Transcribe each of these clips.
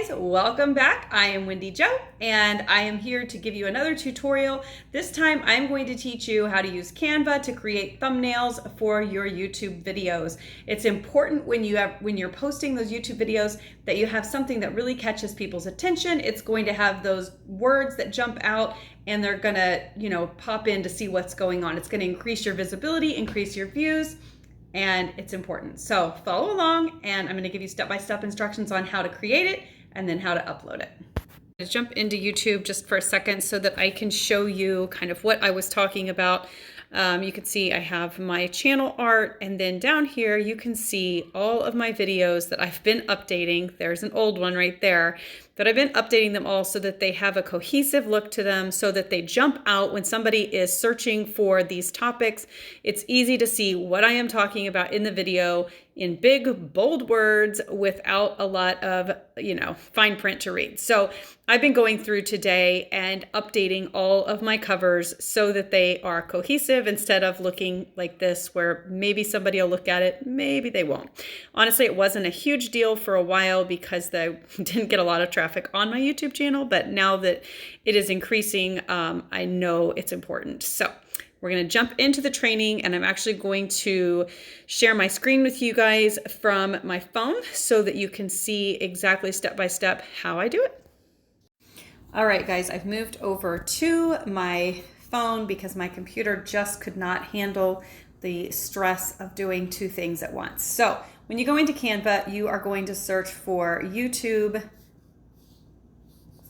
guys, welcome back. I am Wendy Jo and I am here to give you another tutorial. This time I'm going to teach you how to use Canva to create thumbnails for your YouTube videos. It's important when you're posting those YouTube videos that you have something that really catches people's attention. It's going to have those words that jump out and they're gonna, pop in to see what's going on. It's gonna increase your visibility, increase your views, and it's important. So follow along and I'm going to give you step-by-step instructions on how to create it and then how to upload it. Let's jump into YouTube just for a second so that I can show you kind of what I was talking about. You can see I have my channel art, and then down here you can see all of my videos that I've been updating. There's an old one right there, that I've been updating them all so that they have a cohesive look to them, so that they jump out when somebody is searching for these topics. It's easy to see what I am talking about in the video in big, bold words without a lot of, fine print to read. So I've been going through today and updating all of my covers so that they are cohesive instead of looking like this, where maybe somebody will look at it, maybe they won't. Honestly, it wasn't a huge deal for a while because they didn't get a lot of traffic on my YouTube channel, but now that it is increasing, I know it's important. So we're going to jump into the training, and I'm actually going to share my screen with you guys from my phone so that you can see exactly step by step how I do it. All right, guys, I've moved over to my phone because my computer just could not handle the stress of doing two things at once. So when you go into Canva, you are going to search for YouTube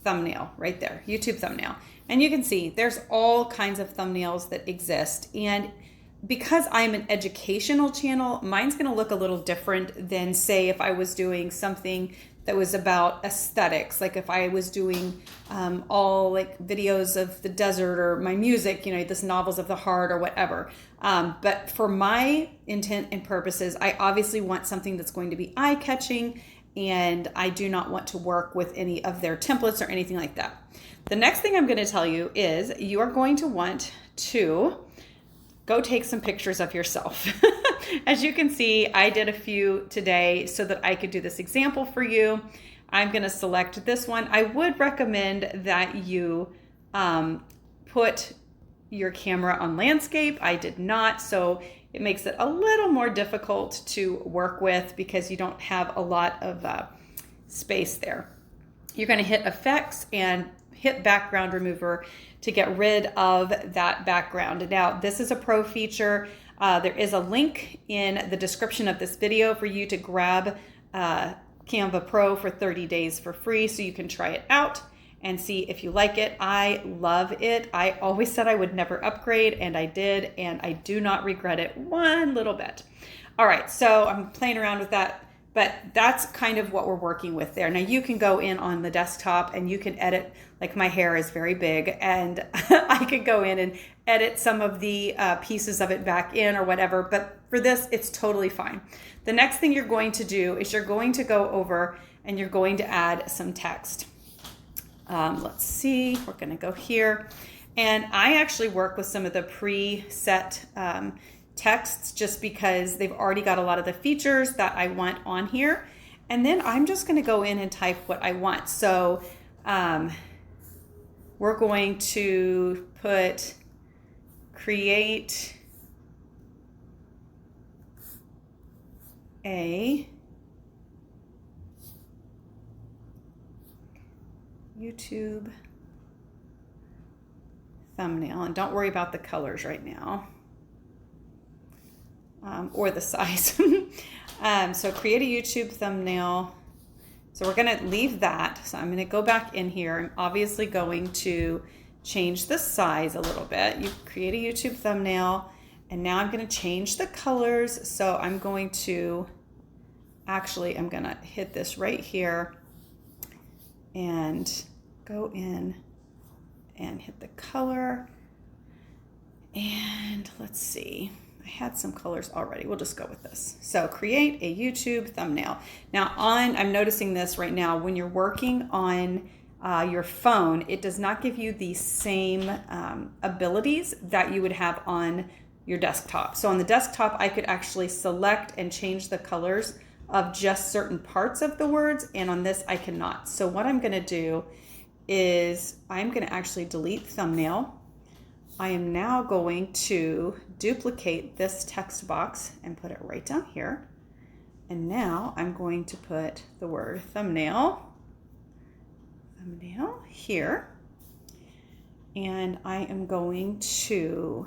thumbnail right there, YouTube thumbnail. And you can see there's all kinds of thumbnails that exist. And because I'm an educational channel, mine's going to look a little different than, say, if I was doing something that was about aesthetics, like if I was doing all like videos of the desert or my music, this Novels of the Heart or whatever. But for my intent and purposes, I obviously want something that's going to be eye-catching, and I do not want to work with any of their templates or anything like that. The next thing I'm going to tell you is you are going to want to go take some pictures of yourself. As you can see, I did a few today so that I could do this example for you. I'm going to select this one. I would recommend that you put your camera on landscape. I did not, so it makes it a little more difficult to work with because you don't have a lot of space there. You're going to hit effects and hit background remover to get rid of that background. Now, this is a pro feature. There is a link in the description of this video for you to grab Canva Pro for 30 days for free so you can try it out and see if you like it. I love it. I always said I would never upgrade, and I did, and I do not regret it one little bit. All right, so I'm playing around with that, but that's kind of what we're working with there. Now you can go in on the desktop and you can edit, like my hair is very big, and I could go in and edit some of the pieces of it back in or whatever, but for this, it's totally fine. The next thing you're going to do is you're going to go over and you're going to add some text. Let's see, we're going to go here. And I actually work with some of the preset texts just because they've already got a lot of the features that I want on here. And then I'm just going to go in and type what I want. So we're going to put create a YouTube thumbnail, and don't worry about the colors right now or the size. So create a YouTube thumbnail. So we're going to leave that. So I'm going to go back in here. I'm obviously going to change the size a little bit. You create a YouTube thumbnail, and now I'm going to change the colors. So I'm going to hit this right here and go in and hit the color. And let's see, I had some colors already. We'll just go with this. So create a YouTube thumbnail. Now I'm noticing this right now, when you're working on your phone, it does not give you the same abilities that you would have on your desktop. So on the desktop, I could actually select and change the colors of just certain parts of the words, and on this I cannot. So what I'm going to do is I'm going to actually delete thumbnail. I am now going to duplicate this text box and put it right down here. And now I'm going to put the word thumbnail here. And I am going to,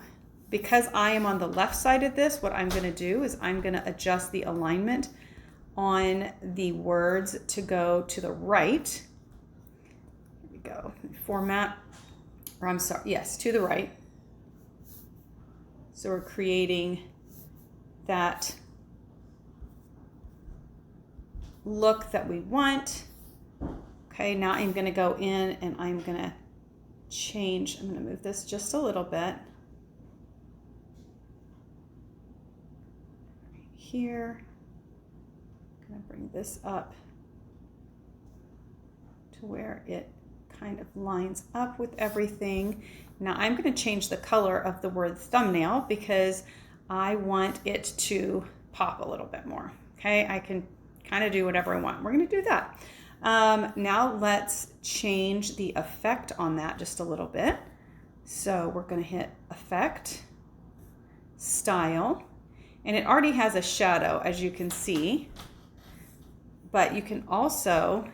because I am on the left side of this, what I'm going to do is I'm going to adjust the alignment on the words to go to the right. Here we go. Format, or I'm sorry, yes, to the right. So we're creating that look that we want. Okay, now I'm going to go in and I'm going to change. I'm going to move this just a little bit. Right here. I'm going to bring this up to where it kind of lines up with everything. Now I'm going to change the color of the word thumbnail because I want it to pop a little bit more. Okay, I can kind of do whatever I want. We're going to do that. Now let's change the effect on that just a little bit. So we're going to hit Effect, Style, and it already has a shadow, as you can see. But you can also,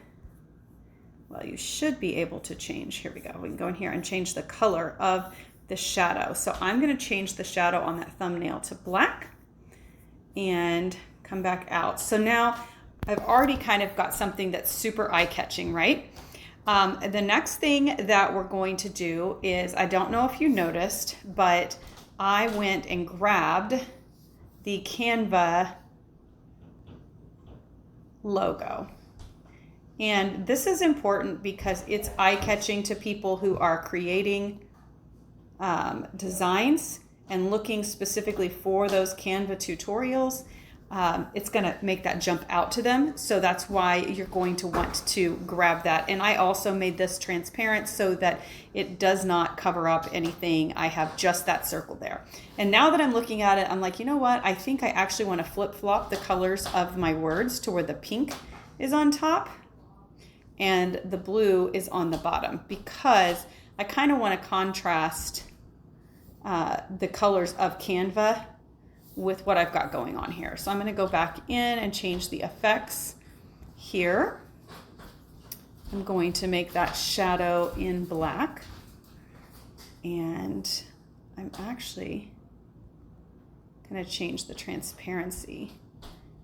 well, you should be able to change. Here we go. We can go in here and change the color of the shadow. So I'm going to change the shadow on that thumbnail to black and come back out. So now I've already kind of got something that's super eye-catching, right? The next thing that we're going to do is, I don't know if you noticed, but I went and grabbed the Canva logo. And this is important because it's eye-catching to people who are creating designs and looking specifically for those Canva tutorials. It's going to make that jump out to them. So that's why you're going to want to grab that. And I also made this transparent so that it does not cover up anything. I have just that circle there. And now that I'm looking at it, I'm like, you know what? I think I actually want to flip-flop the colors of my words to where the pink is on top and the blue is on the bottom, because I kind of want to contrast the colors of Canva with what I've got going on here. So I'm going to go back in and change the effects here. I'm going to make that shadow in black. And I'm actually going to change the transparency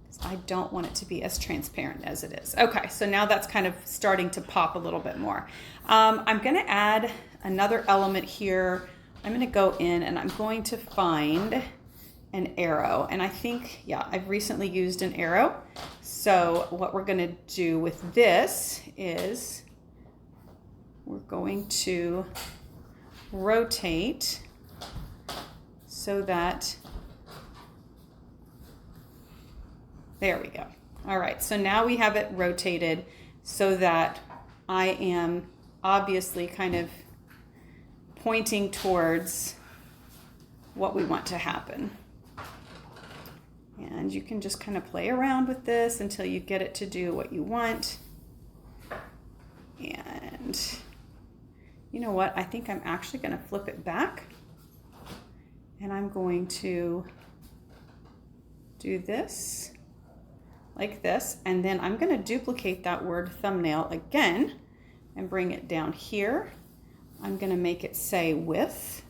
because I don't want it to be as transparent as it is. Okay, so now that's kind of starting to pop a little bit more. I'm going to add another element here. I'm going to go in and I'm going to find an arrow. And I think, yeah, I've recently used an arrow. So what we're going to do with this is we're going to rotate so that, there we go. All right, so now we have it rotated so that I am obviously kind of pointing towards what we want to happen. And you can just kind of play around with this until you get it to do what you want. And you know what? I think I'm actually going to flip it back. And I'm going to do this like this. And then I'm going to duplicate that word thumbnail again and bring it down here. I'm going to make it say with.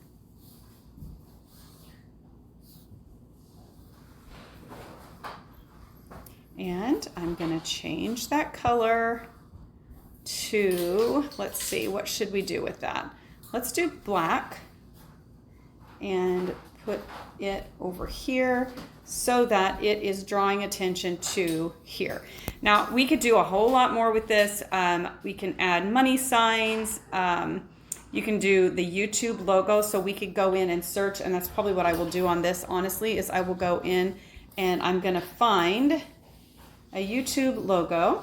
And I'm going to change that color to, let's see, what should we do with that? Let's do black and put it over here so that it is drawing attention to here. Now, we could do a whole lot more with this. We can add money signs. You can do the YouTube logo. So we could go in and search, and that's probably what I will do on this, honestly, is I will go in and I'm going to find a YouTube logo.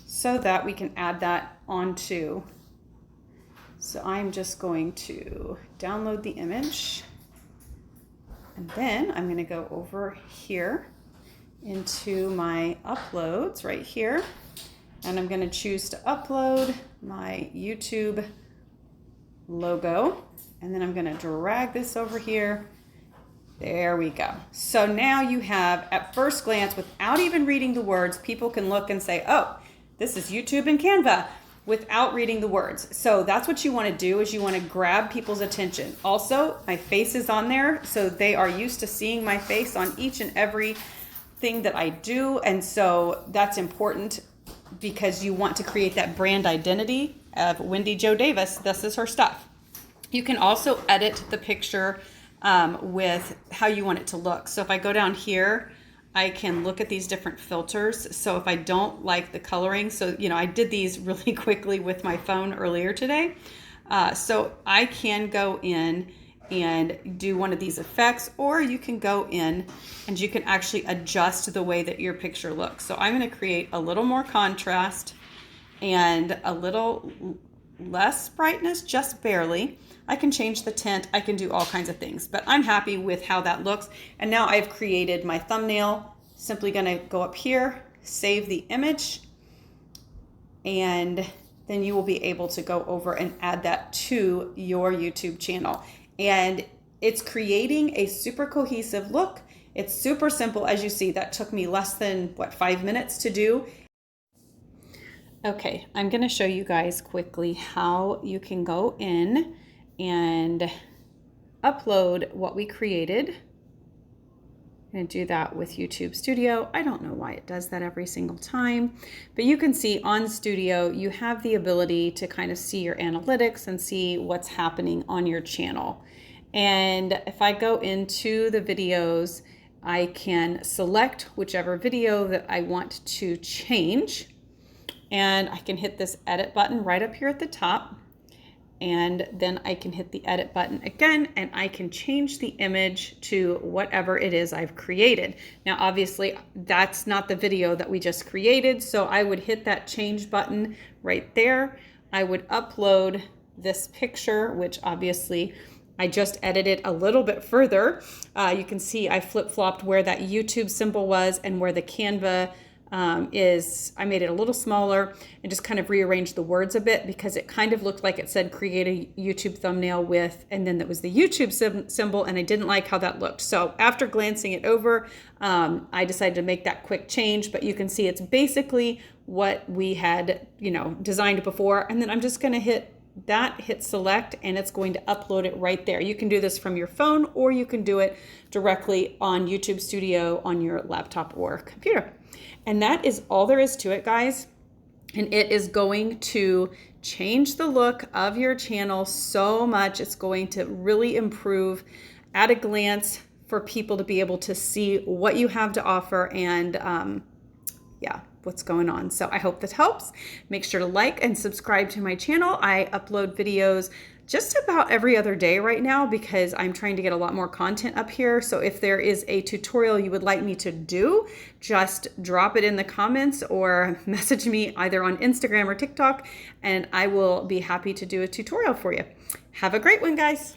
So that we can add that onto. So I'm just going to download the image. And then I'm going to go over here into my uploads right here. And I'm going to choose to upload my YouTube logo. And then I'm going to drag this over here. There we go. So now you have, at first glance, without even reading the words, people can look and say, oh, this is YouTube and Canva, without reading the words. So that's what you want to do, is you want to grab people's attention. Also, my face is on there, so they are used to seeing my face on each and every thing that I do. And so that's important, because you want to create that brand identity of Wendy Jo Davis. This is her stuff. You can also edit the picture with how you want it to look. So if I go down here, I can look at these different filters. So if I don't like the coloring, so I did these really quickly with my phone earlier today. So I can go in and do one of these effects, or you can go in and you can actually adjust the way that your picture looks. So I'm going to create a little more contrast and a little less brightness, just barely. I can change the tint. I can do all kinds of things, but I'm happy with how that looks. And now I've created my thumbnail. Simply going to go up here, save the image, and then you will be able to go over and add that to your YouTube channel. And it's creating a super cohesive look. It's super simple. As you see, that took me less than 5 minutes to do. Okay, I'm going to show you guys quickly how you can go in and upload what we created. I'm going to do that with YouTube Studio. I don't know why it does that every single time, but you can see on Studio, you have the ability to kind of see your analytics and see what's happening on your channel. And if I go into the videos, I can select whichever video that I want to change. And I can hit this edit button right up here at the top. And then I can hit the edit button again, and I can change the image to whatever it is I've created. Now, obviously, that's not the video that we just created, so I would hit that change button right there. I would upload this picture, which obviously I just edited a little bit further. You can see I flip-flopped where that YouTube symbol was and where the Canva is. I made it a little smaller and just kind of rearranged the words a bit, because it kind of looked like it said create a YouTube thumbnail with, and then that was the YouTube symbol, and I didn't like how that looked. So after glancing it over, I decided to make that quick change, but you can see it's basically what we had, designed before. And then I'm just going to hit select, and it's going to upload it right there. You can do this from your phone, or you can do it directly on YouTube Studio on your laptop or computer. And that is all there is to it, guys. And it is going to change the look of your channel so much. It's going to really improve at a glance for people to be able to see what you have to offer and what's going on. So I hope this helps. Make sure to like and subscribe to my channel. I upload videos just about every other day right now, because I'm trying to get a lot more content up here. So if there is a tutorial you would like me to do, just drop it in the comments or message me either on Instagram or TikTok, and I will be happy to do a tutorial for you. Have a great one, guys.